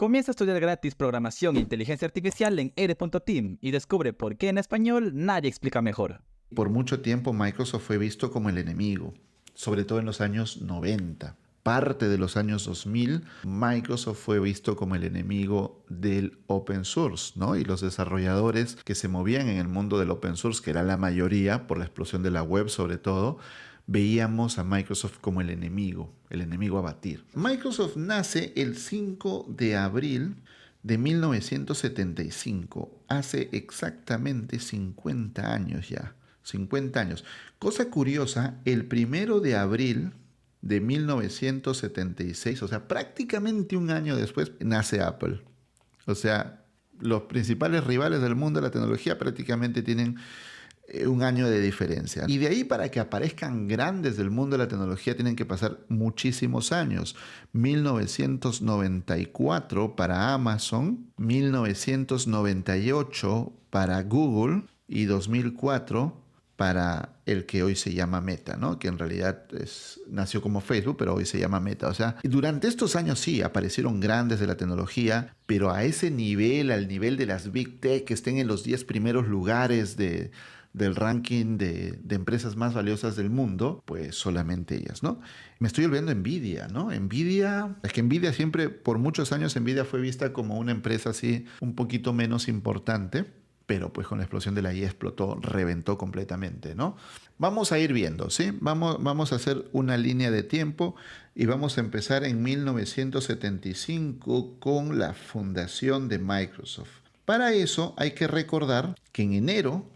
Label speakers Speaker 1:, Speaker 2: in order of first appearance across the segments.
Speaker 1: Comienza a estudiar gratis programación e inteligencia artificial en ere.team y descubre por qué en español nadie explica mejor.
Speaker 2: Por mucho tiempo Microsoft fue visto como el enemigo, sobre todo en los años 90. Parte de los años 2000, Microsoft fue visto como el enemigo del open source, ¿no? Y los desarrolladores que se movían en el mundo del open source, que era la mayoría por la explosión de la web sobre todo, veíamos a Microsoft como el enemigo a batir. Microsoft nace el 5 de abril de 1975, hace exactamente 50 años ya. 50 años. Cosa curiosa, el 1 de abril de 1976, o sea, prácticamente un año después, nace Apple. O sea, los principales rivales del mundo de la tecnología prácticamente tienen un año de diferencia. Y de ahí para que aparezcan grandes del mundo de la tecnología tienen que pasar muchísimos años. 1994 para Amazon, 1998 para Google y 2004 para el que hoy se llama Meta, ¿no? Que en realidad nació como Facebook, pero hoy se llama Meta. O sea, durante estos años sí aparecieron grandes de la tecnología, pero a ese nivel, al nivel de las Big Tech, que estén en los 10 primeros lugares del ranking de empresas más valiosas del mundo, pues solamente ellas, ¿no? Me estoy olvidando Nvidia, ¿no? Nvidia, es que Nvidia siempre, por muchos años, Nvidia fue vista como una empresa así un poquito menos importante, pero pues con la explosión de la IA explotó, reventó completamente, ¿no? Vamos a ir viendo, ¿sí? Vamos a hacer una línea de tiempo y vamos a empezar en 1975 con la fundación de Microsoft. Para eso hay que recordar que en enero,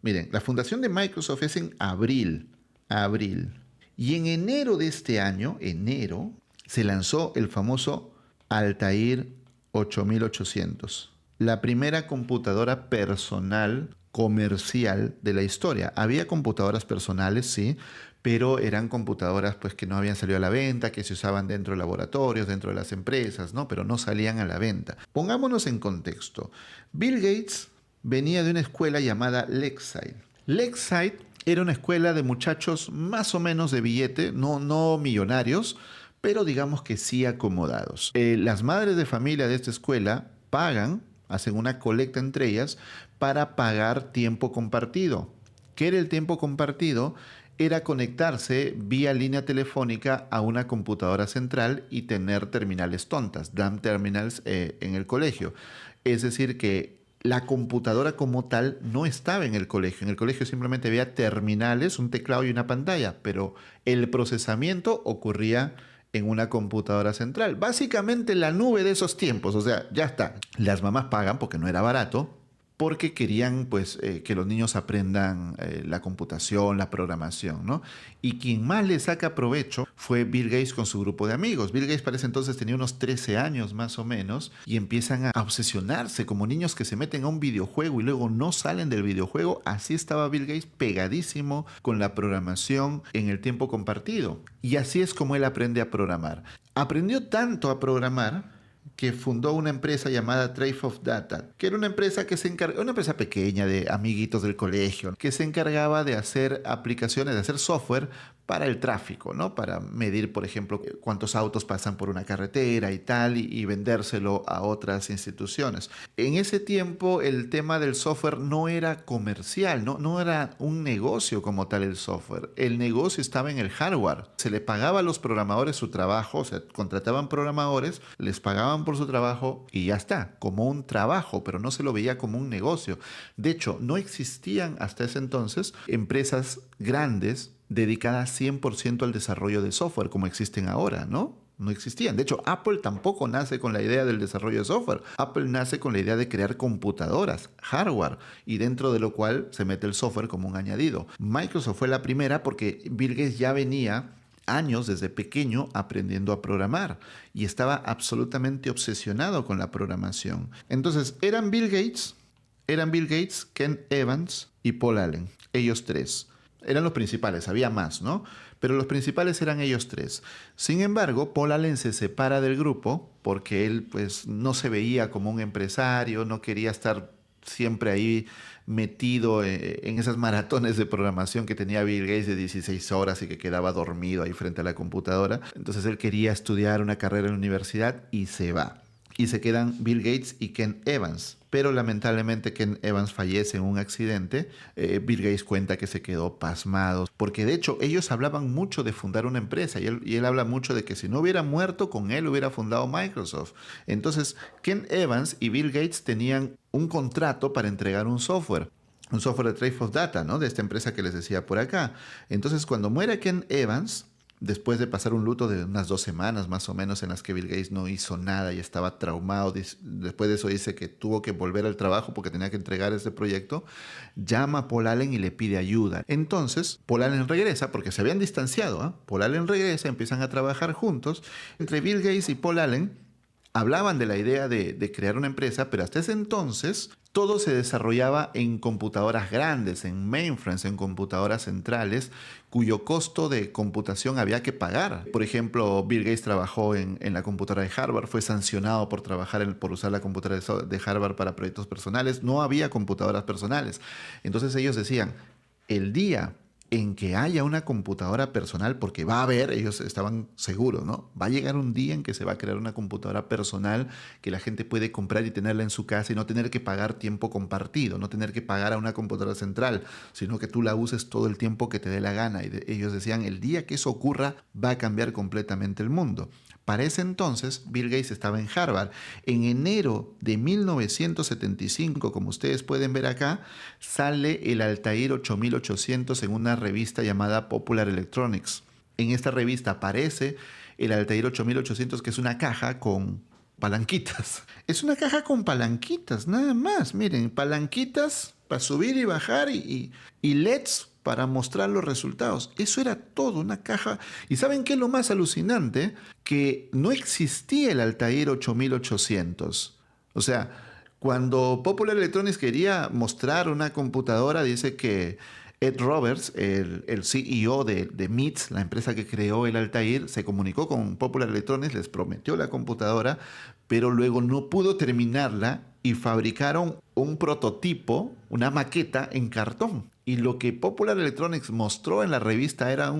Speaker 2: miren, la fundación de Microsoft es en abril. Y en enero de este año, se lanzó el famoso Altair 8800. La primera computadora personal comercial de la historia. Había computadoras personales, sí, pero eran computadoras pues que no habían salido a la venta, que se usaban dentro de laboratorios, dentro de las empresas, ¿no? Pero no salían a la venta. Pongámonos en contexto. Bill Gates venía de una escuela llamada Lakeside. Lakeside era una escuela de muchachos más o menos de billete, no millonarios, pero digamos que sí acomodados. Las madres de familia de esta escuela hacen una colecta entre ellas para pagar tiempo compartido. ¿Qué era el tiempo compartido? Era conectarse vía línea telefónica a una computadora central y tener terminales tontas, dumb terminals, en el colegio. Es decir, que la computadora como tal no estaba en el colegio. En el colegio simplemente había terminales, un teclado y una pantalla, pero el procesamiento ocurría en una computadora central. Básicamente la nube de esos tiempos, o sea, ya está. Las mamás pagan porque no era barato, porque querían pues que los niños aprendan la computación, la programación, ¿no? Y quien más le saca provecho fue Bill Gates con su grupo de amigos. Bill Gates para ese entonces tenía unos 13 años más o menos y empiezan a obsesionarse como niños que se meten a un videojuego y luego no salen del videojuego. Así estaba Bill Gates pegadísimo con la programación en el tiempo compartido. Y así es como él aprende a programar. Aprendió tanto a programar que fundó una empresa llamada Trade of Data, que era una empresa una empresa pequeña de amiguitos del colegio, que se encargaba de hacer aplicaciones, de hacer software para el tráfico, ¿no? Para medir, por ejemplo, cuántos autos pasan por una carretera y tal, y vendérselo a otras instituciones. En ese tiempo el tema del software no era comercial, no era un negocio como tal el software. El negocio estaba en el hardware. Se le pagaba a los programadores su trabajo, o sea, contrataban programadores, les pagaban por su trabajo y ya está, como un trabajo, pero no se lo veía como un negocio. De hecho, no existían hasta ese entonces empresas grandes dedicadas 100% al desarrollo de software como existen ahora, ¿no? No existían. De hecho, Apple tampoco nace con la idea del desarrollo de software. Apple nace con la idea de crear computadoras, hardware, y dentro de lo cual se mete el software como un añadido. Microsoft fue la primera porque Bill Gates ya venía años desde pequeño aprendiendo a programar y estaba absolutamente obsesionado con la programación. Entonces, eran Bill Gates, Ken Evans y Paul Allen, ellos tres. Eran los principales, había más, ¿no? Pero los principales eran ellos tres. Sin embargo, Paul Allen se separa del grupo porque él pues no se veía como un empresario, no quería estar siempre ahí metido en esas maratones de programación que tenía Bill Gates de 16 horas y que quedaba dormido ahí frente a la computadora. Entonces él quería estudiar una carrera en la universidad y se va. y se quedan Bill Gates y Ken Evans. Pero lamentablemente Ken Evans fallece en un accidente. Bill Gates cuenta que se quedó pasmado, porque de hecho ellos hablaban mucho de fundar una empresa y él habla mucho de que si no hubiera muerto con él hubiera fundado Microsoft. Entonces Ken Evans y Bill Gates tenían un contrato para entregar un software de Trade of Data, ¿no? De esta empresa que les decía por acá. Entonces cuando muere Ken Evans, después de pasar un luto de unas 2 semanas más o menos en las que Bill Gates no hizo nada y estaba traumado, después de eso dice que tuvo que volver al trabajo porque tenía que entregar este proyecto, llama a Paul Allen y le pide ayuda. Entonces Paul Allen regresa, porque se habían distanciado, ¿eh? Paul Allen regresa, empiezan a trabajar juntos. Entre Bill Gates y Paul Allen hablaban de la idea de crear una empresa, pero hasta ese entonces todo se desarrollaba en computadoras grandes, en mainframes, en computadoras centrales, cuyo costo de computación había que pagar. Por ejemplo, Bill Gates trabajó en la computadora de Harvard, fue sancionado por por usar la computadora de Harvard para proyectos personales. No había computadoras personales. Entonces ellos decían, el día en que haya una computadora personal, porque va a haber, ellos estaban seguros, ¿no? Va a llegar un día en que se va a crear una computadora personal que la gente puede comprar y tenerla en su casa y no tener que pagar tiempo compartido, no tener que pagar a una computadora central, sino que tú la uses todo el tiempo que te dé la gana. Y ellos decían, el día que eso ocurra, va a cambiar completamente el mundo. Para ese entonces, Bill Gates estaba en Harvard. En enero de 1975, como ustedes pueden ver acá, sale el Altair 8800 en una revista llamada Popular Electronics. En esta revista aparece el Altair 8800, que es una caja con palanquitas. Es una caja con palanquitas, nada más. Miren, palanquitas para subir y bajar y LEDs para mostrar los resultados. Eso era todo, una caja. ¿Y saben qué es lo más alucinante? Que no existía el Altair 8800. O sea, cuando Popular Electronics quería mostrar una computadora, dice que Ed Roberts, el CEO de MITS, la empresa que creó el Altair, se comunicó con Popular Electronics, les prometió la computadora, pero luego no pudo terminarla y fabricaron un prototipo, una maqueta en cartón. Y lo que Popular Electronics mostró en la revista era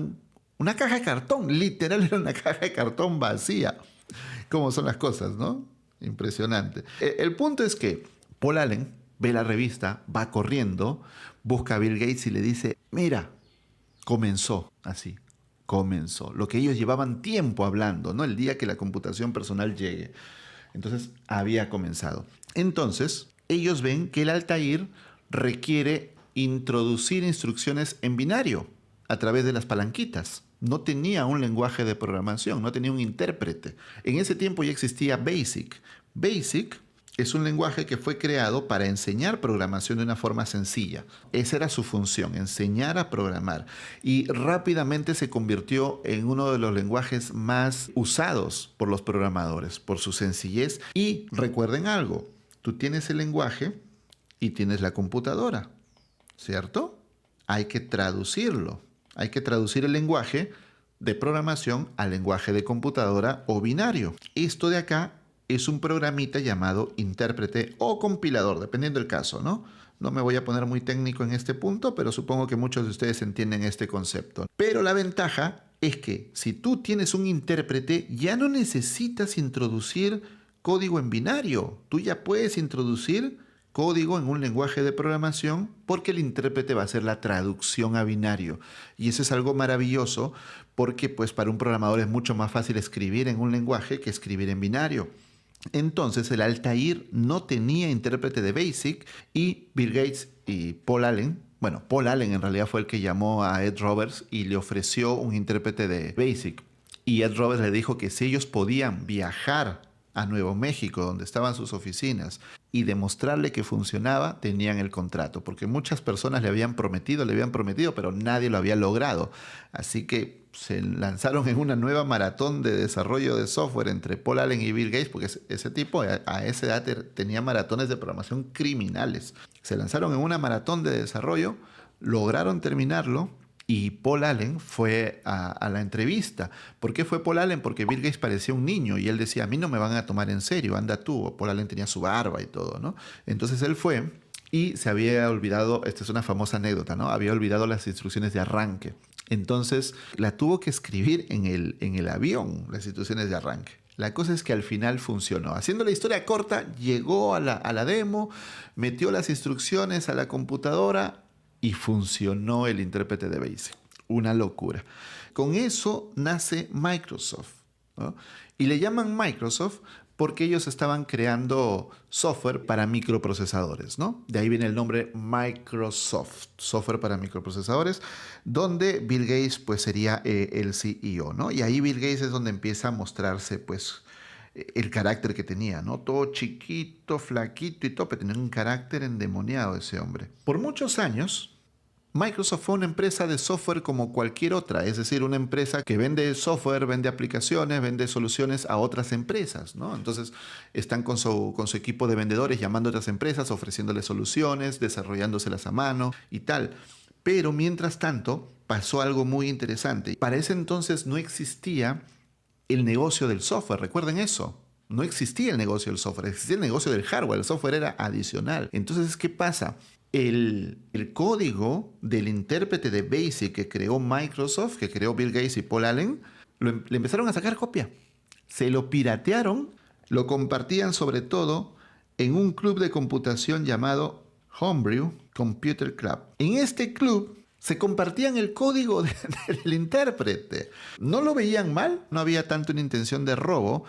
Speaker 2: una caja de cartón, literal era una caja de cartón vacía. ¿Cómo son las cosas, no? Impresionante. El punto es que Paul Allen ve la revista, va corriendo, busca a Bill Gates y le dice, mira, comenzó así, comenzó. Lo que ellos llevaban tiempo hablando, ¿no? El día que la computación personal llegue. Entonces, había comenzado. Entonces, ellos ven que el Altair requiere introducir instrucciones en binario a través de las palanquitas. No tenía un lenguaje de programación, no tenía un intérprete. En ese tiempo ya existía BASIC. BASIC es un lenguaje que fue creado para enseñar programación de una forma sencilla. Esa era su función, enseñar a programar. Y rápidamente se convirtió en uno de los lenguajes más usados por los programadores, por su sencillez. Y recuerden algo, tú tienes el lenguaje y tienes la computadora, ¿cierto? Hay que traducirlo. Hay que traducir el lenguaje de programación al lenguaje de computadora o binario. Esto de acá es un programita llamado intérprete o compilador, dependiendo del caso, ¿no? No me voy a poner muy técnico en este punto, pero supongo que muchos de ustedes entienden este concepto. Pero la ventaja es que si tú tienes un intérprete, ya no necesitas introducir código en binario. Tú ya puedes introducir código en un lenguaje de programación porque el intérprete va a hacer la traducción a binario. Y eso es algo maravilloso porque pues para un programador es mucho más fácil escribir en un lenguaje que escribir en binario. Entonces el Altair no tenía intérprete de BASIC y Bill Gates y Paul Allen, bueno, Paul Allen en realidad fue el que llamó a Ed Roberts y le ofreció un intérprete de BASIC. Y Ed Roberts le dijo que si ellos podían viajar a Nuevo México, donde estaban sus oficinas, y demostrarle que funcionaba, tenían el contrato, porque muchas personas le habían prometido, pero nadie lo había logrado. Así que se lanzaron en una nueva maratón de desarrollo de software entre Paul Allen y Bill Gates, porque ese tipo a esa edad tenía maratones de programación criminales. Se lanzaron en una maratón de desarrollo, lograron terminarlo. Y Paul Allen fue a la entrevista. ¿Por qué fue Paul Allen? Porque Bill Gates parecía un niño y él decía, a mí no me van a tomar en serio, anda tú. Paul Allen tenía su barba y todo, ¿no? Entonces él fue y se había olvidado, esta es una famosa anécdota, ¿no? Había olvidado las instrucciones de arranque. Entonces la tuvo que escribir en el avión, las instrucciones de arranque. La cosa es que al final funcionó. Haciendo la historia corta, llegó a la demo, metió las instrucciones a la computadora y funcionó el intérprete de BASIC. Una locura. Con eso nace Microsoft, ¿no? Y le llaman Microsoft porque ellos estaban creando software para microprocesadores, ¿no? De ahí viene el nombre Microsoft, software para microprocesadores, donde Bill Gates pues sería el CEO, ¿no? Y ahí Bill Gates es donde empieza a mostrarse pues el carácter que tenía, ¿no? Todo chiquito, flaquito y todo, pero tenía un carácter endemoniado ese hombre. Por muchos años, Microsoft fue una empresa de software como cualquier otra, es decir, una empresa que vende software, vende aplicaciones, vende soluciones a otras empresas, ¿no? Entonces están con su equipo de vendedores llamando a otras empresas, ofreciéndoles soluciones, desarrollándoselas a mano y tal. Pero mientras tanto pasó algo muy interesante. Para ese entonces no existía el negocio del software, recuerden eso. No existía el negocio del software, existía el negocio del hardware, el software era adicional. Entonces, ¿qué pasa? El código del intérprete de BASIC que creó Microsoft, que creó Bill Gates y Paul Allen, le empezaron a sacar copia. Se lo piratearon, lo compartían sobre todo en un club de computación llamado Homebrew Computer Club. En este club se compartían el código del intérprete. No lo veían mal, no había tanto una intención de robo,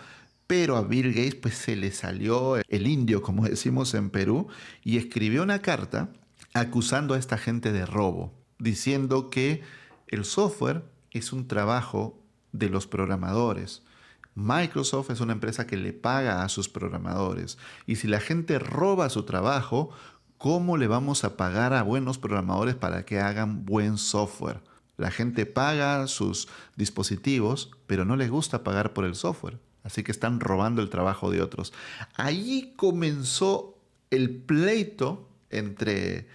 Speaker 2: pero a Bill Gates pues se le salió el indio, como decimos en Perú, y escribió una carta acusando a esta gente de robo, diciendo que el software es un trabajo de los programadores. Microsoft es una empresa que le paga a sus programadores. Y si la gente roba su trabajo, ¿cómo le vamos a pagar a buenos programadores para que hagan buen software? La gente paga sus dispositivos, pero no les gusta pagar por el software. Así que están robando el trabajo de otros. Allí comenzó el pleito entre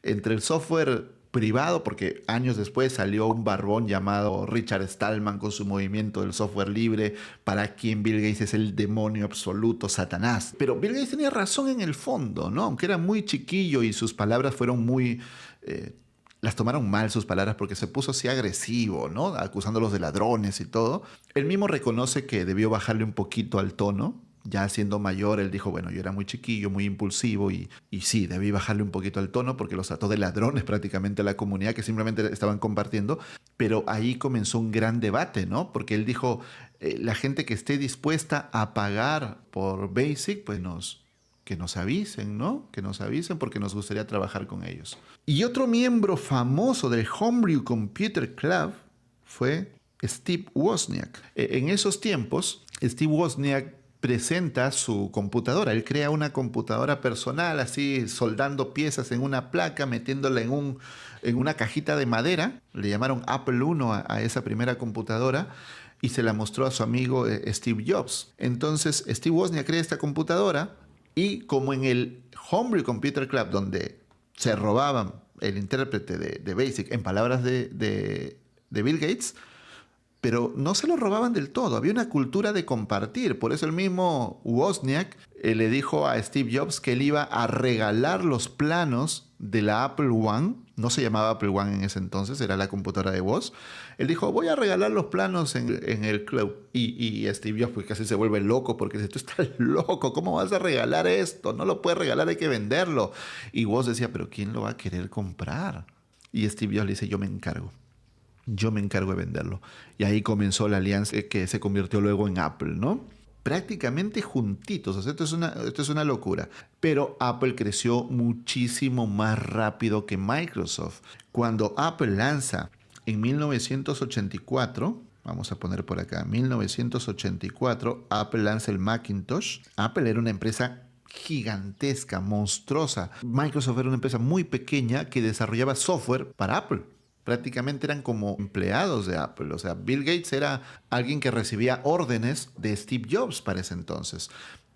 Speaker 2: el software privado, porque años después salió un barbón llamado Richard Stallman con su movimiento del software libre, para quien Bill Gates es el demonio absoluto, Satanás. Pero Bill Gates tenía razón en el fondo, ¿no? Aunque era muy chiquillo y sus palabras fueron muy... las tomaron mal sus palabras porque se puso así agresivo, ¿no? Acusándolos de ladrones y todo. Él mismo reconoce que debió bajarle un poquito al tono. Ya siendo mayor, él dijo, bueno, yo era muy chiquillo, muy impulsivo y sí, debí bajarle un poquito al tono porque los trató de ladrones prácticamente a la comunidad que simplemente estaban compartiendo. Pero ahí comenzó un gran debate, ¿no? Porque él dijo, la gente que esté dispuesta a pagar por BASIC, pues que nos avisen, ¿no? Que nos avisen porque nos gustaría trabajar con ellos. Y otro miembro famoso del Homebrew Computer Club fue Steve Wozniak. En esos tiempos, Steve Wozniak presenta su computadora. Él crea una computadora personal, así soldando piezas en una placa, metiéndola en una cajita de madera. Le llamaron Apple I a esa primera computadora y se la mostró a su amigo Steve Jobs. Entonces, Steve Wozniak crea esta computadora y como en el Homebrew Computer Club, donde se robaban el intérprete de BASIC, en palabras de Bill Gates, pero no se lo robaban del todo, había una cultura de compartir. Por eso el mismo Wozniak le dijo a Steve Jobs que él iba a regalar los planos de la Apple One. No se llamaba Apple One en ese entonces, era la computadora de Woz. Él dijo, voy a regalar los planos en el club. Y Steve Jobs pues casi se vuelve loco porque dice, tú estás loco, ¿cómo vas a regalar esto? No lo puedes regalar, hay que venderlo. Y Woz decía, pero ¿quién lo va a querer comprar? Y Steve Jobs le dice, yo me encargo de venderlo. Y ahí comenzó la alianza que se convirtió luego en Apple, ¿no? Prácticamente juntitos. O sea, esto es una locura. Pero Apple creció muchísimo más rápido que Microsoft. Cuando Apple lanza en 1984, vamos a poner por acá, 1984, Apple lanza el Macintosh. Apple era una empresa gigantesca, monstruosa. Microsoft era una empresa muy pequeña que desarrollaba software para Apple. Prácticamente eran como empleados de Apple. O sea, Bill Gates era alguien que recibía órdenes de Steve Jobs para ese entonces.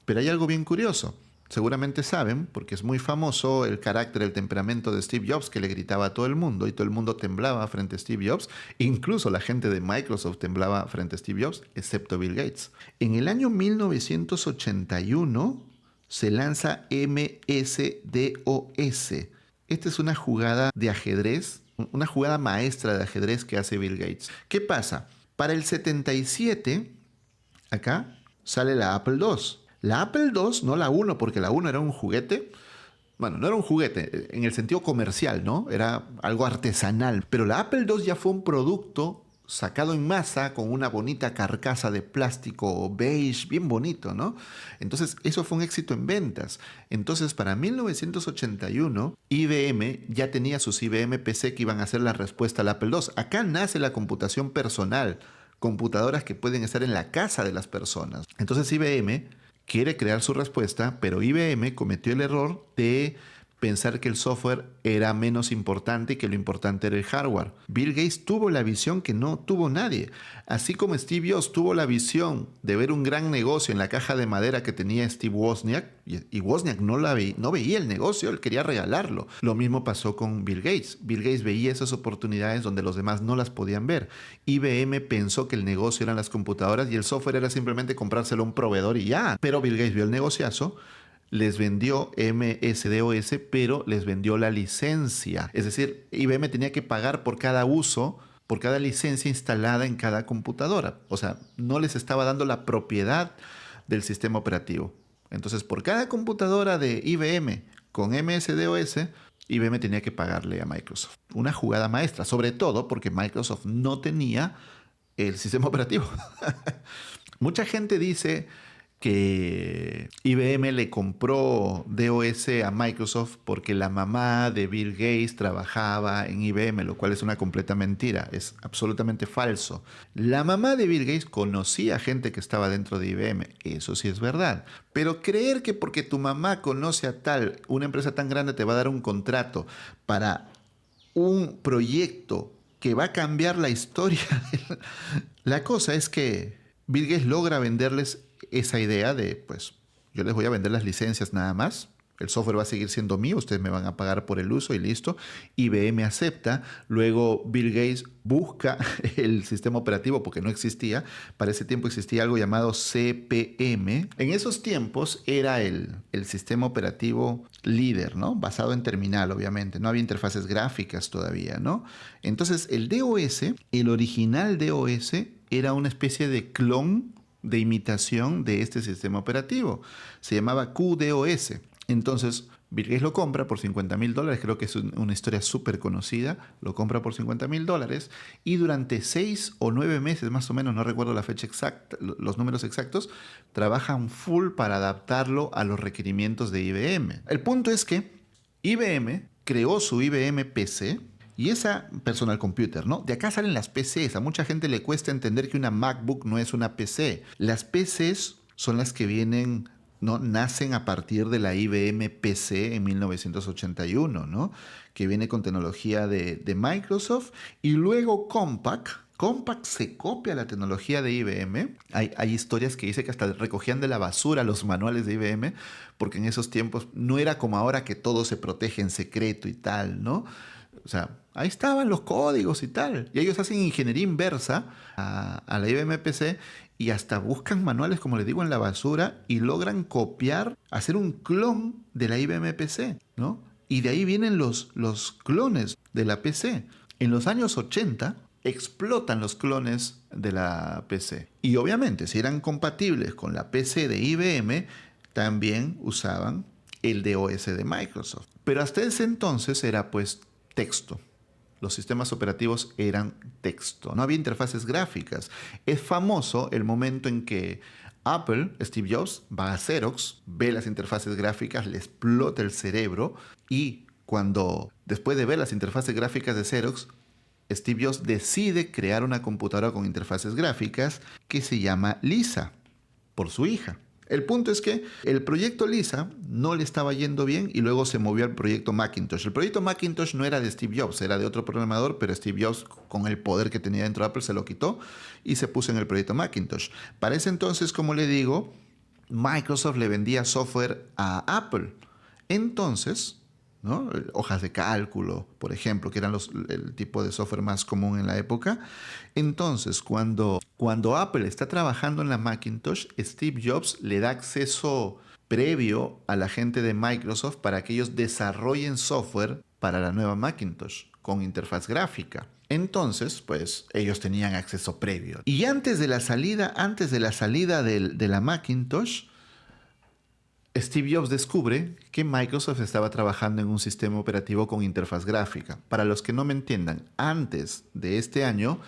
Speaker 2: Pero hay algo bien curioso. Seguramente saben, porque es muy famoso el carácter, el temperamento de Steve Jobs, que le gritaba a todo el mundo y todo el mundo temblaba frente a Steve Jobs. Incluso la gente de Microsoft temblaba frente a Steve Jobs, excepto Bill Gates. En el año 1981 se lanza MS-DOS. Esta es una jugada de ajedrez, una jugada maestra de ajedrez que hace Bill Gates. ¿Qué pasa? Para el 77, acá, sale la Apple II. La Apple II, no la 1, porque la 1 era un juguete. Bueno, no era un juguete en el sentido comercial, ¿no? Era algo artesanal. Pero la Apple II ya fue un producto sacado en masa con una bonita carcasa de plástico beige, bien bonito, ¿no? Entonces, eso fue un éxito en ventas. Entonces, para 1981, IBM ya tenía sus IBM PC que iban a ser la respuesta al Apple II. Acá nace la computación personal, computadoras que pueden estar en la casa de las personas. Entonces, IBM quiere crear su respuesta, pero IBM cometió el error de pensar que el software era menos importante y que lo importante era el hardware. Bill Gates tuvo la visión que no tuvo nadie. Así como Steve Jobs tuvo la visión de ver un gran negocio en la caja de madera que tenía Steve Wozniak, y Wozniak no veía el negocio, él quería regalarlo. Lo mismo pasó con Bill Gates. Bill Gates veía esas oportunidades donde los demás no las podían ver. IBM pensó que el negocio eran las computadoras y el software era simplemente comprárselo a un proveedor y ya. Pero Bill Gates vio el negociazo, les vendió MS-DOS, pero les vendió la licencia. Es decir, IBM tenía que pagar por cada uso, por cada licencia instalada en cada computadora. O sea, no les estaba dando la propiedad del sistema operativo. Entonces, por cada computadora de IBM con MS-DOS, IBM tenía que pagarle a Microsoft. Una jugada maestra, sobre todo porque Microsoft no tenía el sistema operativo. Mucha gente dice que IBM le compró DOS a Microsoft porque la mamá de Bill Gates trabajaba en IBM, lo cual es una completa mentira, es absolutamente falso. La mamá de Bill Gates conocía gente que estaba dentro de IBM, eso sí es verdad, pero creer que porque tu mamá conoce a tal, una empresa tan grande te va a dar un contrato para un proyecto que va a cambiar la historia. La cosa es que Bill Gates logra venderles esa idea de, pues, yo les voy a vender las licencias nada más. El software va a seguir siendo mío, ustedes me van a pagar por el uso y listo. IBM acepta, luego Bill Gates busca el sistema operativo porque no existía. Para ese tiempo existía algo llamado CP/M. En esos tiempos era el sistema operativo líder, ¿no? Basado en terminal, obviamente. No había interfaces gráficas todavía, ¿no? Entonces el DOS, el original DOS, era una especie de clon de imitación de este sistema operativo. Se llamaba QDOS. Entonces, Bill Gates lo compra por $50,000, creo que es una historia súper conocida, lo compra por $50,000 y durante 6 o 9 meses, más o menos, no recuerdo la fecha exacta, los números exactos, trabajan full para adaptarlo a los requerimientos de IBM. El punto es que IBM creó su IBM PC, y esa personal computer, ¿no? De acá salen las PCs. A mucha gente le cuesta entender que una MacBook no es una PC. Las PCs son las que vienen, ¿no? Nacen a partir de la IBM PC en 1981, ¿no? Que viene con tecnología de Microsoft. Y luego Compaq. Compaq se copia la tecnología de IBM. Hay historias que dice que hasta recogían de la basura los manuales de IBM, porque en esos tiempos no era como ahora que todo se protege en secreto y tal, ¿no? O sea, ahí estaban los códigos y tal. Y ellos hacen ingeniería inversa a la IBM PC y hasta buscan manuales, como les digo, en la basura y logran copiar, hacer un clon de la IBM PC, ¿no? Y de ahí vienen los clones de la PC. En los años 80 explotan los clones de la PC. Y obviamente, si eran compatibles con la PC de IBM, también usaban el DOS de Microsoft. Pero hasta ese entonces era pues texto. Los sistemas operativos eran texto. No había interfaces gráficas. Es famoso el momento en que Apple, Steve Jobs, va a Xerox, ve las interfaces gráficas, le explota el cerebro y cuando, después de ver las interfaces gráficas de Xerox, Steve Jobs decide crear una computadora con interfaces gráficas que se llama Lisa, por su hija. El punto es que el proyecto Lisa no le estaba yendo bien y luego se movió al proyecto Macintosh. El proyecto Macintosh no era de Steve Jobs, era de otro programador, pero Steve Jobs, con el poder que tenía dentro de Apple, se lo quitó y se puso en el proyecto Macintosh. Para ese entonces, como le digo, Microsoft le vendía software a Apple. Entonces, ¿no? Hojas de cálculo, por ejemplo, que eran el tipo de software más común en la época. Entonces, cuando Apple está trabajando en la Macintosh, Steve Jobs le da acceso previo a la gente de Microsoft para que ellos desarrollen software para la nueva Macintosh con interfaz gráfica. Entonces, pues ellos tenían acceso previo. Y antes de la salida de la Macintosh, Steve Jobs descubre que Microsoft estaba trabajando en un sistema operativo con interfaz gráfica. Para los que no me entiendan, antes de este año,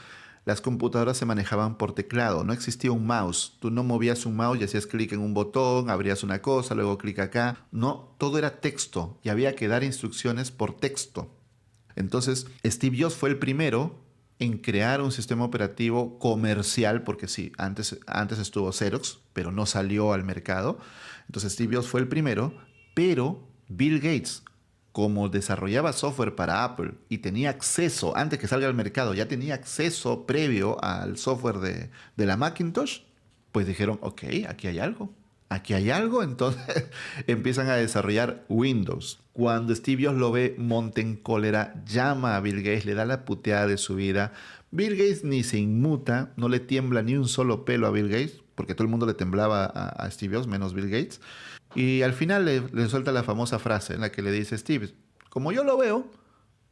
Speaker 2: las computadoras se manejaban por teclado, no existía un mouse. Tú no movías un mouse y hacías clic en un botón, abrías una cosa, luego clic acá. No, todo era texto y había que dar instrucciones por texto. Entonces, Steve Jobs fue el primero en crear un sistema operativo comercial, porque sí, antes estuvo Xerox, pero no salió al mercado. Entonces Steve Jobs fue el primero, pero Bill Gates, como desarrollaba software para Apple y tenía acceso, antes que salga al mercado, ya tenía acceso previo al software de la Macintosh, pues dijeron, ok, aquí hay algo. Aquí hay algo, entonces empiezan a desarrollar Windows. Cuando Steve Jobs lo ve, monta en cólera, llama a Bill Gates, le da la puteada de su vida. Bill Gates ni se inmuta, no le tiembla ni un solo pelo a Bill Gates, porque todo el mundo le temblaba a Steve Jobs, menos Bill Gates. Y al final le suelta la famosa frase en la que le dice, Steve, como yo lo veo,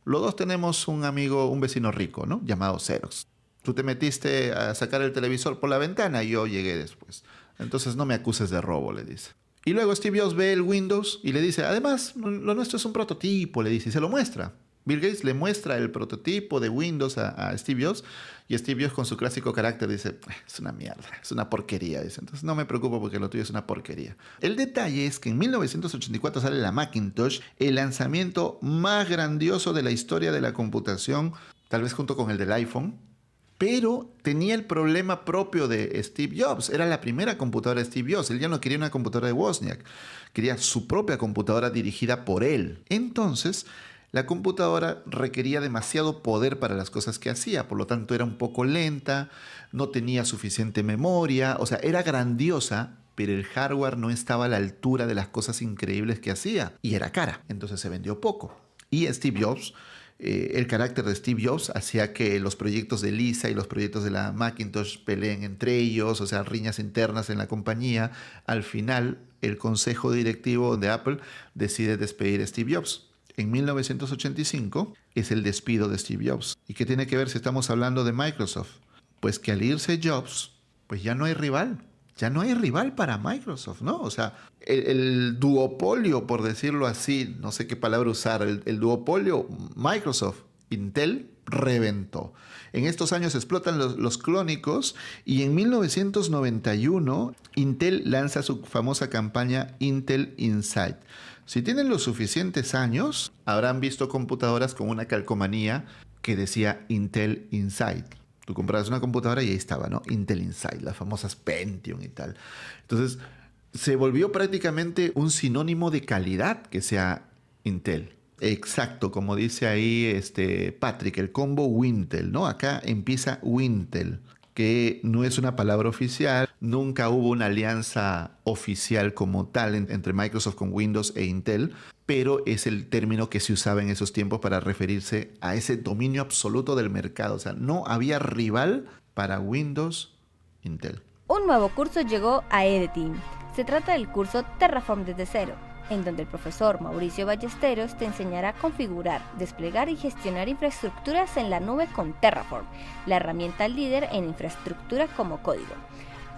Speaker 2: los dos tenemos un amigo, un vecino rico, ¿no? Llamado Xerox. Tú te metiste a sacar el televisor por la ventana y yo llegué después. Entonces no me acuses de robo, le dice. Y luego Steve Jobs ve el Windows y le dice, además, lo nuestro es un prototipo, le dice, y se lo muestra. Bill Gates le muestra el prototipo de Windows a Steve Jobs y Steve Jobs con su clásico carácter dice, es una mierda, es una porquería. Dice, entonces no me preocupo porque lo tuyo es una porquería. El detalle es que en 1984 sale la Macintosh, el lanzamiento más grandioso de la historia de la computación, tal vez junto con el del iPhone, pero tenía el problema propio de Steve Jobs. Era la primera computadora de Steve Jobs. Él ya no quería una computadora de Wozniak. Quería su propia computadora dirigida por él. Entonces, la computadora requería demasiado poder para las cosas que hacía. Por lo tanto, era un poco lenta, no tenía suficiente memoria. O sea, era grandiosa, pero el hardware no estaba a la altura de las cosas increíbles que hacía. Y era cara. Entonces se vendió poco. Y Steve Jobs... el carácter de Steve Jobs hacía que los proyectos de Lisa y los proyectos de la Macintosh peleen entre ellos, o sea, riñas internas en la compañía. Al final, el consejo directivo de Apple decide despedir a Steve Jobs. En 1985 es el despido de Steve Jobs. ¿Y qué tiene que ver si estamos hablando de Microsoft? Pues que al irse Jobs, pues ya no hay rival. Ya no hay rival para Microsoft, ¿no? O sea, el duopolio, por decirlo así, no sé qué palabra usar, el duopolio Microsoft-Intel reventó. En estos años explotan los clónicos y en 1991 Intel lanza su famosa campaña Intel Inside. Si tienen los suficientes años, habrán visto computadoras con una calcomanía que decía Intel Inside. Tú comprabas una computadora y ahí estaba, ¿no? Intel Inside, las famosas Pentium y tal. Entonces, se volvió prácticamente un sinónimo de calidad que sea Intel. Exacto, como dice ahí Patrick, el combo Wintel, ¿no? Acá empieza Wintel, que no es una palabra oficial, nunca hubo una alianza oficial como tal entre Microsoft con Windows e Intel, pero es el término que se usaba en esos tiempos para referirse a ese dominio absoluto del mercado. O sea, no había rival para Windows Intel.
Speaker 3: Un nuevo curso llegó a EDTeam. Se trata del curso Terraform desde cero, en donde el profesor Mauricio Ballesteros te enseñará a configurar, desplegar y gestionar infraestructuras en la nube con Terraform, la herramienta líder en infraestructura como código.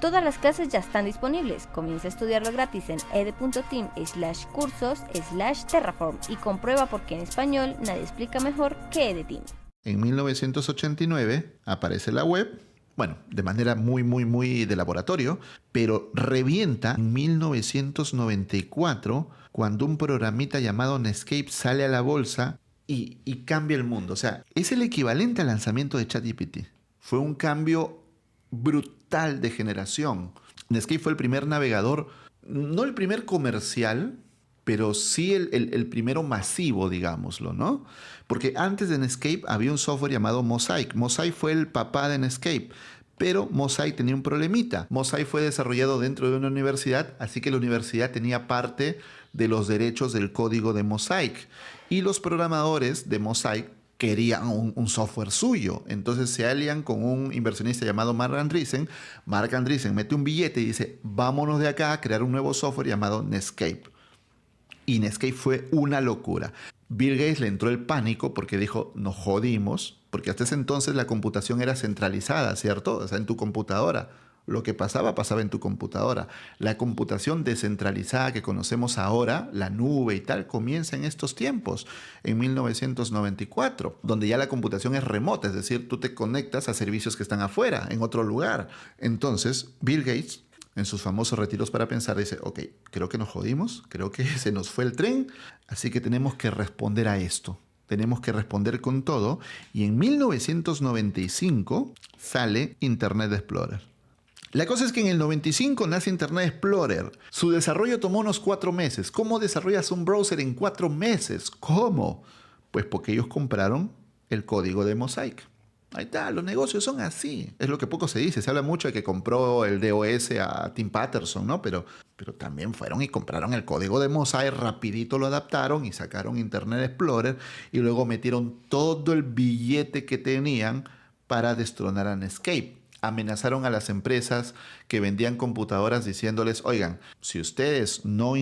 Speaker 3: Todas las clases ya están disponibles. Comienza a estudiarlo gratis en ed.team/cursos/Terraform y comprueba por qué en español nadie explica mejor que EDTeam.
Speaker 2: En 1989 aparece la web, bueno, de manera muy de laboratorio, pero revienta en 1994 cuando un programita llamado Netscape sale a la bolsa y cambia el mundo. O sea, es el equivalente al lanzamiento de ChatGPT. Fue un cambio brutal de generación. Netscape fue el primer navegador, no el primer comercial, pero sí el primero masivo, digámoslo, ¿no? Porque antes de Netscape había un software llamado Mosaic. Mosaic fue el papá de Netscape, pero Mosaic tenía un problemita. Mosaic fue desarrollado dentro de una universidad, así que la universidad tenía parte de los derechos del código de Mosaic. Y los programadores de Mosaic querían un software suyo. Entonces se alían con un inversionista llamado Mark Andreessen. Mark Andreessen mete un billete y dice, vámonos de acá a crear un nuevo software llamado Netscape. Y Netscape fue una locura. Bill Gates le entró el pánico porque dijo, nos jodimos, porque hasta ese entonces la computación era centralizada, ¿cierto? O sea, en tu computadora. Lo que pasaba, pasaba en tu computadora. La computación descentralizada que conocemos ahora, la nube y tal, comienza en estos tiempos, en 1994, donde ya la computación es remota, es decir, tú te conectas a servicios que están afuera, en otro lugar. Entonces, Bill Gates, en sus famosos retiros para pensar, dice, ok, creo que nos jodimos, creo que se nos fue el tren, así que tenemos que responder a esto. Tenemos que responder con todo. Y en 1995 sale Internet Explorer. La cosa es que en el 95 nace Internet Explorer. Su desarrollo tomó unos 4 meses. ¿Cómo desarrollas un browser en 4 meses? ¿Cómo? Pues porque ellos compraron el código de Mosaic. Ahí está, los negocios son así. Es lo que poco se dice. Se habla mucho de que compró el DOS a Tim Patterson, ¿no? Pero también fueron y compraron el código de Mosaic, rapidito lo adaptaron y sacaron Internet Explorer y luego metieron todo el billete que tenían para destronar a Netscape. Amenazaron a las empresas que vendían computadoras diciéndoles, oigan, si ustedes no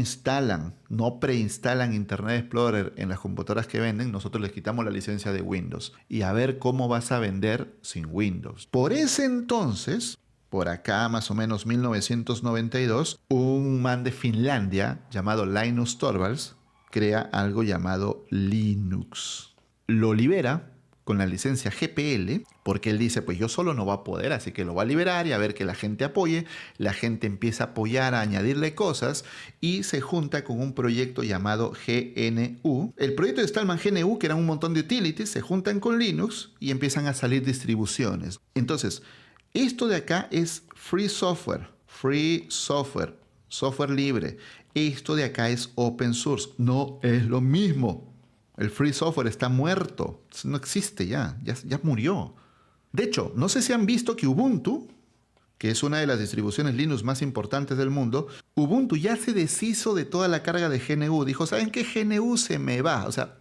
Speaker 2: preinstalan Internet Explorer en las computadoras que venden, nosotros les quitamos la licencia de Windows. Y a ver cómo vas a vender sin Windows. Por ese entonces, por acá más o menos 1992, un man de Finlandia llamado Linus Torvalds crea algo llamado Linux. Lo libera con la licencia GPL, porque él dice, pues yo solo no va a poder, así que lo va a liberar y a ver que la gente apoye. La gente empieza a apoyar, a añadirle cosas y se junta con un proyecto llamado GNU. El proyecto de Stallman GNU, que eran un montón de utilities, se juntan con Linux y empiezan a salir distribuciones. Entonces, esto de acá es free software, software libre. Esto de acá es open source, no es lo mismo. El free software está muerto, no existe ya murió. De hecho, no sé si han visto que Ubuntu, que es una de las distribuciones Linux más importantes del mundo, Ubuntu ya se deshizo de toda la carga de GNU. Dijo, ¿saben qué? GNU se me va. O sea,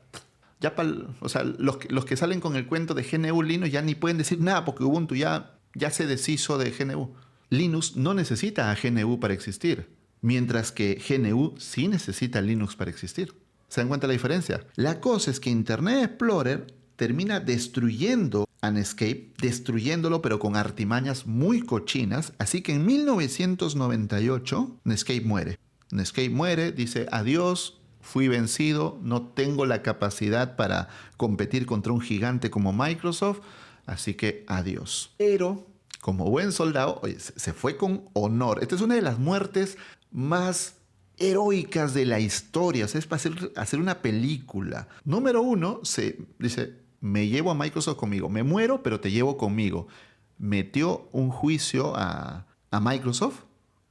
Speaker 2: los que salen con el cuento de GNU Linux ya ni pueden decir nada porque Ubuntu ya se deshizo de GNU. Linux no necesita a GNU para existir, mientras que GNU sí necesita a Linux para existir. ¿Se dan cuenta la diferencia? La cosa es que Internet Explorer termina destruyendo a Netscape, destruyéndolo pero con artimañas muy cochinas. Así que en 1998 Netscape muere. Netscape muere, dice adiós, fui vencido, no tengo la capacidad para competir contra un gigante como Microsoft, así que adiós. Pero como buen soldado, oye, se fue con honor. Esta es una de las muertes más heroicas de la historia. O sea, es para hacer una película. Número 1, se dice, me llevo a Microsoft conmigo. Me muero, pero te llevo conmigo. Metió un juicio a Microsoft,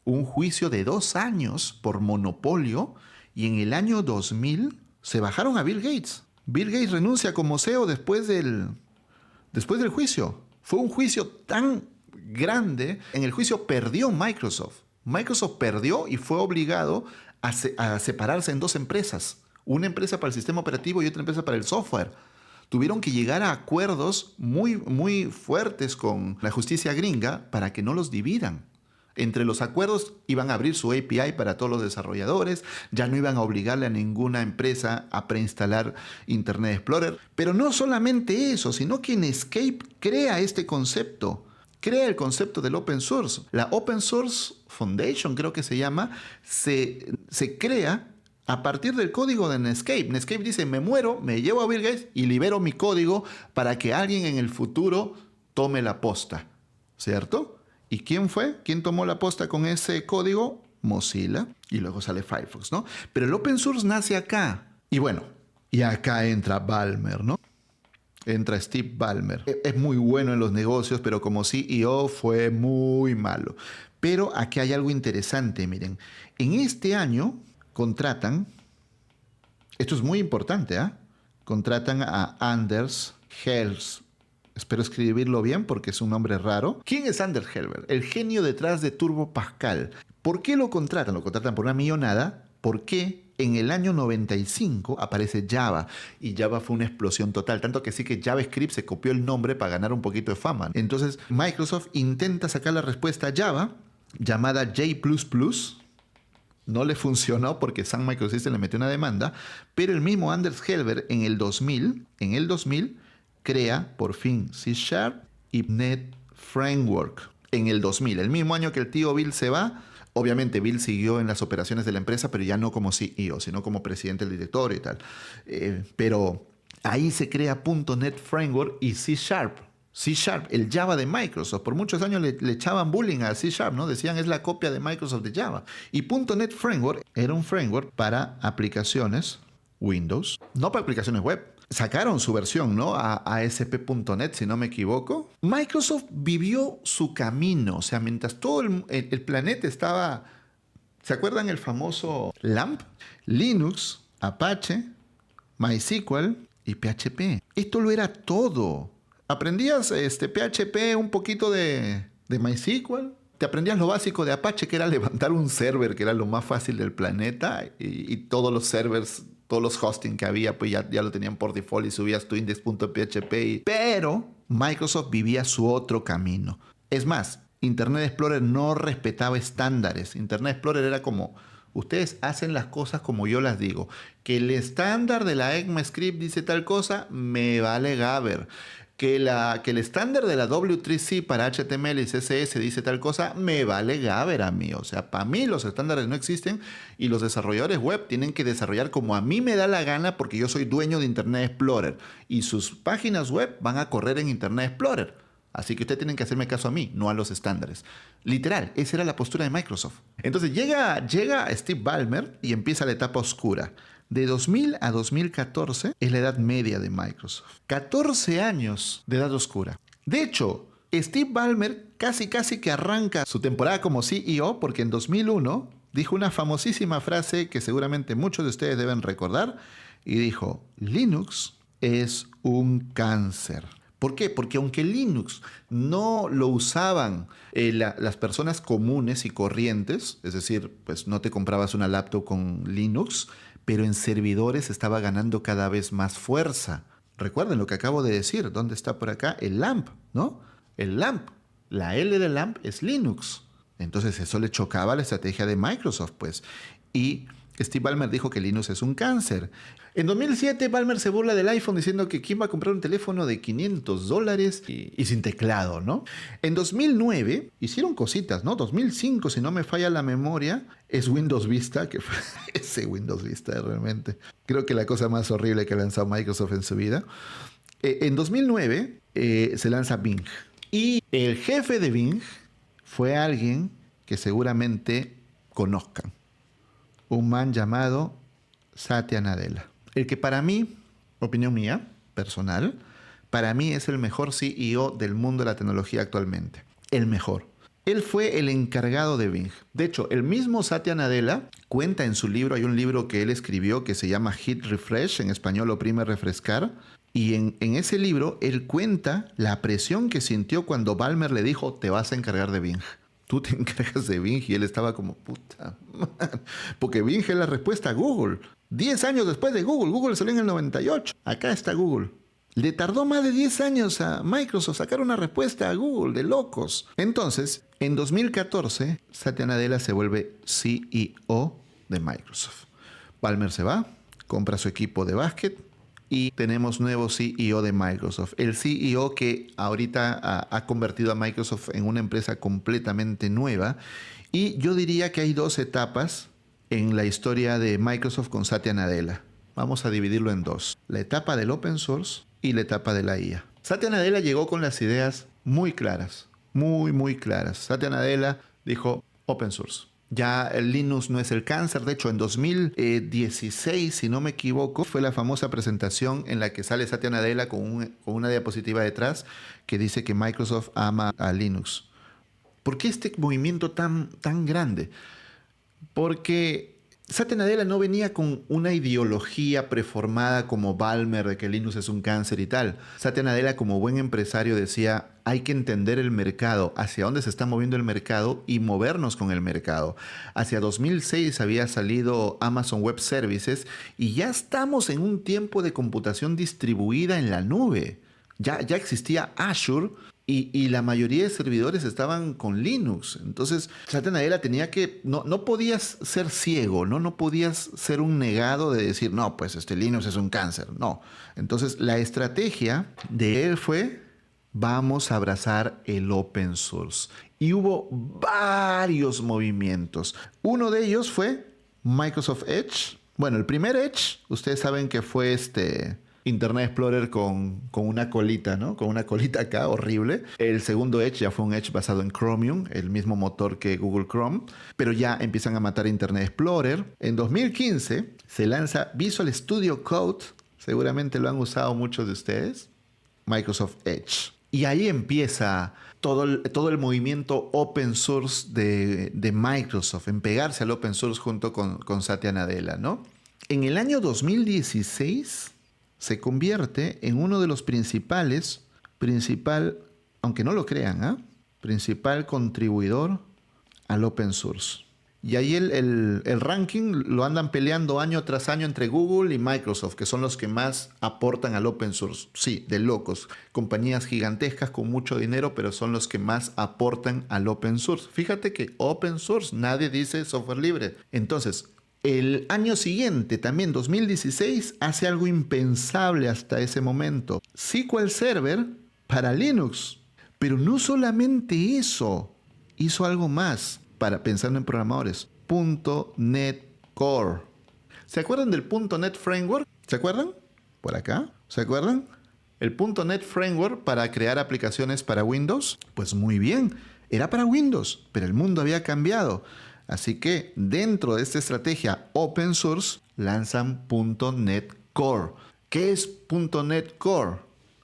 Speaker 2: un juicio de 2 años por monopolio, y en el año 2000 se bajaron a Bill Gates. Bill Gates renuncia como CEO después del juicio. Fue un juicio tan grande. En el juicio perdió Microsoft. Microsoft perdió y fue obligado a separarse en 2 empresas. Una empresa para el sistema operativo y otra empresa para el software. Tuvieron que llegar a acuerdos muy, muy fuertes con la justicia gringa para que no los dividan. Entre los acuerdos iban a abrir su API para todos los desarrolladores, ya no iban a obligarle a ninguna empresa a preinstalar Internet Explorer. Pero no solamente eso, sino que Netscape crea este concepto. Crea el concepto del open source. La Open Source Foundation, creo que se llama, se crea a partir del código de Netscape. Netscape dice, me muero, me llevo a Bill Gates y libero mi código para que alguien en el futuro tome la posta. ¿Cierto? ¿Y quién fue? ¿Quién tomó la posta con ese código? Mozilla. Y luego sale Firefox, ¿no? Pero el open source nace acá. Y bueno, y acá entra Ballmer, ¿no? Entra Steve Ballmer. Es muy bueno en los negocios, pero como CEO fue muy malo. Pero aquí hay algo interesante, miren. En este año contratan, esto es muy importante, contratan a Anders Hellberg. Espero escribirlo bien porque es un nombre raro. ¿Quién es Anders Hellberg? El genio detrás de Turbo Pascal. ¿Por qué lo contratan? Lo contratan por una millonada. ¿Por qué? En el año 95 aparece Java y Java fue una explosión total, tanto que sí que JavaScript se copió el nombre para ganar un poquito de fama. Entonces Microsoft intenta sacar la respuesta a Java llamada J++, no le funcionó porque Sun Microsystems le metió una demanda, pero el mismo Anders Hellberg en el 2000 crea por fin C# y .NET Framework. En el 2000, el mismo año que el tío Bill se va. Obviamente Bill siguió en las operaciones de la empresa, pero ya no como CEO, sino como presidente del directorio y tal. Pero ahí se crea .NET Framework y C#. C#, el Java de Microsoft. Por muchos años le echaban bullying a C#, ¿no? Decían es la copia de Microsoft de Java. Y .NET Framework era un framework para aplicaciones Windows, no para aplicaciones web. Sacaron su versión, ¿no? A ASP.NET, si no me equivoco. Microsoft vivió su camino. O sea, mientras todo el planeta estaba... ¿Se acuerdan el famoso LAMP? Linux, Apache, MySQL y PHP. Esto lo era todo. Aprendías PHP, un poquito de MySQL. Te aprendías lo básico de Apache, que era levantar un server, que era lo más fácil del planeta. Y todos los servers... Todos los hosting que había, pues ya lo tenían por default y subías tu index.php. Pero Microsoft vivía su otro camino. Es más, Internet Explorer no respetaba estándares. Internet Explorer era como, ustedes hacen las cosas como yo las digo. Que el estándar de la ECMAScript dice tal cosa, me vale Gaber. Que el estándar de la W3C para HTML y CSS dice tal cosa, me vale Gaber a mí. O sea, para mí los estándares no existen y los desarrolladores web tienen que desarrollar como a mí me da la gana porque yo soy dueño de Internet Explorer y sus páginas web van a correr en Internet Explorer. Así que ustedes tienen que hacerme caso a mí, no a los estándares. Literal, esa era la postura de Microsoft. Entonces llega Steve Ballmer y empieza la etapa oscura. De 2000 a 2014 es la edad media de Microsoft. 14 años de edad oscura. De hecho, Steve Ballmer casi que arranca su temporada como CEO porque en 2001 dijo una famosísima frase que seguramente muchos de ustedes deben recordar y dijo, Linux es un cáncer. ¿Por qué? Porque aunque Linux no lo usaban las personas comunes y corrientes, es decir, pues no te comprabas una laptop con Linux, pero en servidores estaba ganando cada vez más fuerza. Recuerden lo que acabo de decir. ¿Dónde está por acá? El LAMP, ¿no? El LAMP. La L de LAMP es Linux. Entonces eso le chocaba a la estrategia de Microsoft, pues. Y Steve Ballmer dijo que Linux es un cáncer. En 2007, Ballmer se burla del iPhone diciendo que quién va a comprar un teléfono de $500 y sin teclado, ¿no? En 2009 hicieron cositas, ¿no? 2005, si no me falla la memoria, es Windows Vista, que fue ese Windows Vista realmente. Creo que la cosa más horrible que ha lanzado Microsoft en su vida. En 2009 se lanza Bing. Y el jefe de Bing fue alguien que seguramente conozcan. Un man llamado Satya Nadella. El que para mí, opinión mía, personal, para mí es el mejor CEO del mundo de la tecnología actualmente. El mejor. Él fue el encargado de Bing. De hecho, el mismo Satya Nadella cuenta en su libro, hay un libro que él escribió que se llama Hit Refresh, en español oprime refrescar, y en ese libro él cuenta la presión que sintió cuando Ballmer le dijo, te vas a encargar de Bing. Tú te encargas de Bing y él estaba como, puta man. Porque Bing es la respuesta a Google. 10 años después de Google. Google salió en el 98. Acá está Google. Le tardó más de 10 años a Microsoft sacar una respuesta a Google, de locos. Entonces, en 2014, Satya Nadella se vuelve CEO de Microsoft. Ballmer se va, compra su equipo de básquet y tenemos nuevo CEO de Microsoft. El CEO que ahorita ha convertido a Microsoft en una empresa completamente nueva. Y yo diría que hay dos etapas en la historia de Microsoft con Satya Nadella. Vamos a dividirlo en dos. La etapa del open source y la etapa de la IA. Satya Nadella llegó con las ideas muy claras. Muy claras. Satya Nadella dijo open source. Ya el Linux no es el cáncer. De hecho, en 2016, si no me equivoco, fue la famosa presentación en la que sale Satya Nadella con una diapositiva detrás que dice que Microsoft ama a Linux. ¿Por qué este movimiento tan grande? Porque Satya Nadella no venía con una ideología preformada como Ballmer de que Linux es un cáncer y tal. Satya Nadella, como buen empresario, decía hay que entender el mercado, hacia dónde se está moviendo el mercado y movernos con el mercado. Hacia 2006 había salido Amazon Web Services y ya estamos en un tiempo de computación distribuida en la nube. Ya existía Azure Y la mayoría de servidores estaban con Linux. Entonces, Satya Nadella tenía que... No podías ser ciego, ¿no? No podías ser un negado de decir, no, pues Linux es un cáncer. No. Entonces, la estrategia de él fue, vamos a abrazar el open source. Y hubo varios movimientos. Uno de ellos fue Microsoft Edge. Bueno, el primer Edge, ustedes saben que fue Internet Explorer con una colita, ¿no? Con una colita acá, horrible. El segundo Edge ya fue un Edge basado en Chromium, el mismo motor que Google Chrome, pero ya empiezan a matar Internet Explorer. En 2015 se lanza Visual Studio Code, seguramente lo han usado muchos de ustedes, Microsoft Edge. Y ahí empieza todo el movimiento open source de Microsoft, en pegarse al open source junto con Satya Nadella, ¿no? En el año 2016... se convierte en uno de los principal, aunque no lo crean, principal contribuidor al open source. Y ahí el ranking lo andan peleando año tras año entre Google y Microsoft, que son los que más aportan al open source. Sí, de locos. Compañías gigantescas con mucho dinero, pero son los que más aportan al open source. Fíjate que open source, nadie dice software libre. Entonces, el año siguiente, también 2016, hace algo impensable hasta ese momento. SQL Server para Linux. Pero no solamente eso, hizo algo más pensando en programadores. .NET Core. ¿Se acuerdan del .NET Framework? ¿Se acuerdan? Por acá. ¿Se acuerdan? El .NET Framework para crear aplicaciones para Windows. Pues muy bien, era para Windows, pero el mundo había cambiado. Así que dentro de esta estrategia open source lanzan .NET Core. ¿Qué es .NET Core?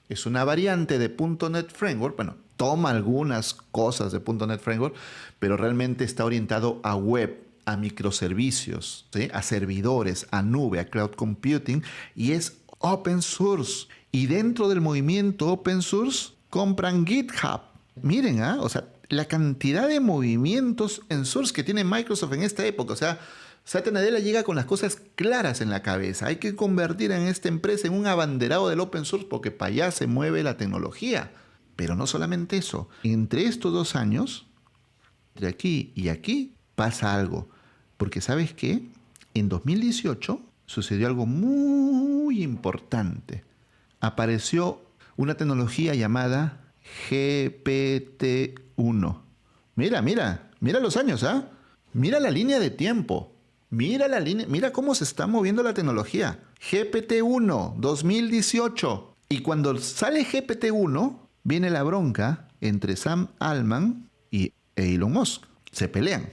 Speaker 2: Es una variante de .NET Framework. Bueno, toma algunas cosas de .NET Framework, pero realmente está orientado a web, a microservicios, ¿sí? A servidores, a nube, a cloud computing, y es open source. Y dentro del movimiento open source compran GitHub. Miren, o sea, la cantidad de movimientos en source que tiene Microsoft en esta época. O sea, Satya Nadella llega con las cosas claras en la cabeza. Hay que convertir a esta empresa en un abanderado del open source porque para allá se mueve la tecnología. Pero no solamente eso. Entre estos 2 años, entre aquí y aquí, pasa algo. Porque ¿sabes qué? En 2018 sucedió algo muy importante. Apareció una tecnología llamada GPT-1. Mira los años, Mira la línea de tiempo. Mira cómo se está moviendo la tecnología. GPT-1, 2018. Y cuando sale GPT-1, viene la bronca entre Sam Altman e Elon Musk. Se pelean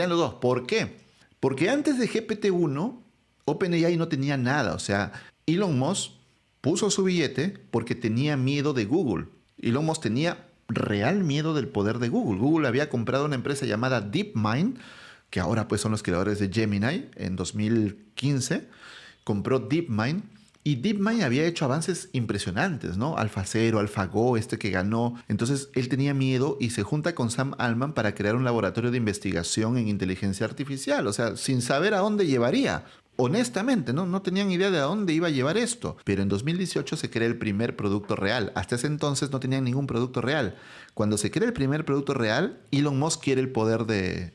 Speaker 2: los dos. ¿Por qué? Porque antes de GPT-1, OpenAI no tenía nada. O sea, Elon Musk puso su billete porque tenía miedo de Google. Elon Musk tenía real miedo del poder de Google. Google había comprado una empresa llamada DeepMind, que ahora pues son los creadores de Gemini. En 2015 compró DeepMind, y DeepMind había hecho avances impresionantes, ¿no? AlphaZero, AlphaGo, que ganó. Entonces él tenía miedo y se junta con Sam Altman para crear un laboratorio de investigación en inteligencia artificial. O sea, sin saber a dónde llevaría. Honestamente, no tenían idea de a dónde iba a llevar esto. Pero en 2018 se crea el primer producto real. Hasta ese entonces no tenían ningún producto real. Cuando se crea el primer producto real, Elon Musk quiere el poder de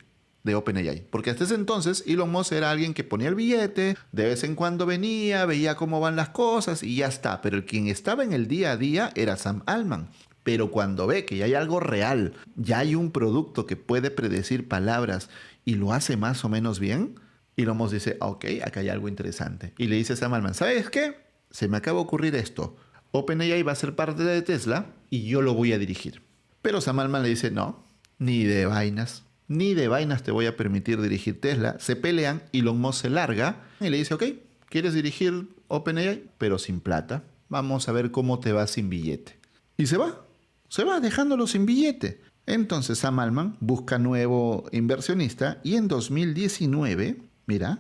Speaker 2: OpenAI. Porque hasta ese entonces Elon Musk era alguien que ponía el billete, de vez en cuando venía, veía cómo van las cosas y ya está. Pero el quien estaba en el día a día era Sam Altman. Pero cuando ve que ya hay algo real, ya hay un producto que puede predecir palabras y lo hace más o menos bien, Elon Musk dice, ok, acá hay algo interesante. Y le dice a Sam Altman, ¿sabes qué? Se me acaba de ocurrir esto. OpenAI va a ser parte de Tesla y yo lo voy a dirigir. Pero Sam Altman le dice, no, ni de vainas te voy a permitir dirigir Tesla. Se pelean, Elon Musk se larga y le dice, ok, ¿quieres dirigir OpenAI? Pero sin plata. Vamos a ver cómo te va sin billete. Y se va dejándolo sin billete. Entonces Sam Altman busca nuevo inversionista y en 2019, mira,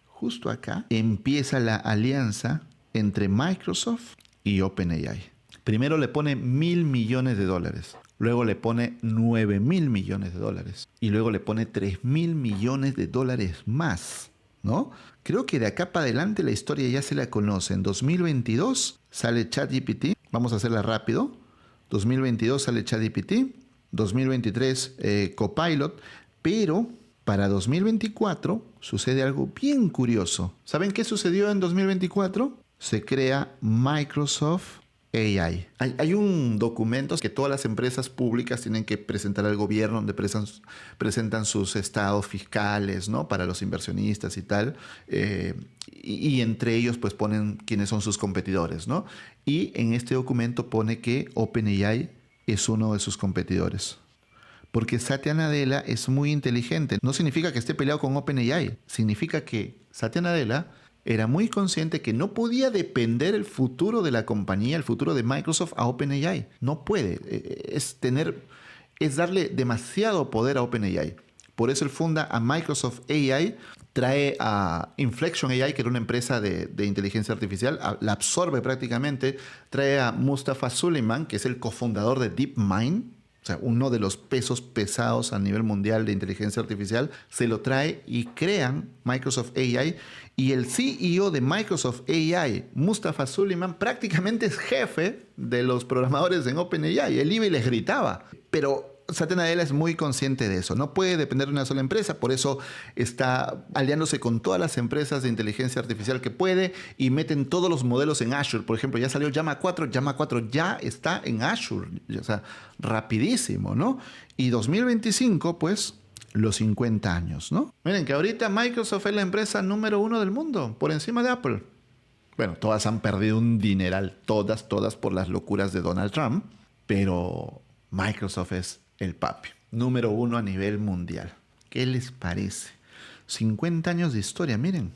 Speaker 2: justo acá, empieza la alianza entre Microsoft y OpenAI. Primero le pone $1,000 millones. Luego le pone $9,000 millones. Y luego le pone $3,000 millones más, ¿no? Creo que de acá para adelante la historia ya se la conoce. En 2022 sale ChatGPT. Vamos a hacerla rápido. 2022 sale ChatGPT, 2023 Copilot, pero para 2024 sucede algo bien curioso. ¿Saben qué sucedió en 2024? Se crea Microsoft AI. Hay un documento que todas las empresas públicas tienen que presentar al gobierno, donde presentan sus estados fiscales, ¿no? Para los inversionistas y tal. Y entre ellos pues ponen quiénes son sus competidores, ¿no? Y en este documento pone que OpenAI es uno de sus competidores. Porque Satya Nadella es muy inteligente. No significa que esté peleado con OpenAI. Significa que Satya Nadella era muy consciente que no podía depender el futuro de la compañía, el futuro de Microsoft a OpenAI. No puede. Es darle demasiado poder a OpenAI. Por eso él funda a Microsoft AI, trae a Inflection AI, que era una empresa de inteligencia artificial, la absorbe prácticamente, trae a Mustafa Suleyman, que es el cofundador de DeepMind, o sea, uno de los pesos pesados a nivel mundial de inteligencia artificial, se lo trae y crean Microsoft AI. Y el CEO de Microsoft AI, Mustafa Suleyman, prácticamente es jefe de los programadores en OpenAI. Él iba y les gritaba. Pero Satya Nadella es muy consciente de eso. No puede depender de una sola empresa. Por eso está aliándose con todas las empresas de inteligencia artificial que puede y meten todos los modelos en Azure. Por ejemplo, ya salió Llama 4. Llama 4 ya está en Azure. O sea, rapidísimo, ¿no? Y 2025, pues, los 50 años, ¿no? Miren que ahorita Microsoft es la empresa número 1 del mundo, por encima de Apple. Bueno, todas han perdido un dineral, todas por las locuras de Donald Trump, pero Microsoft es el papi, número 1 a nivel mundial. ¿Qué les parece? 50 años de historia, miren.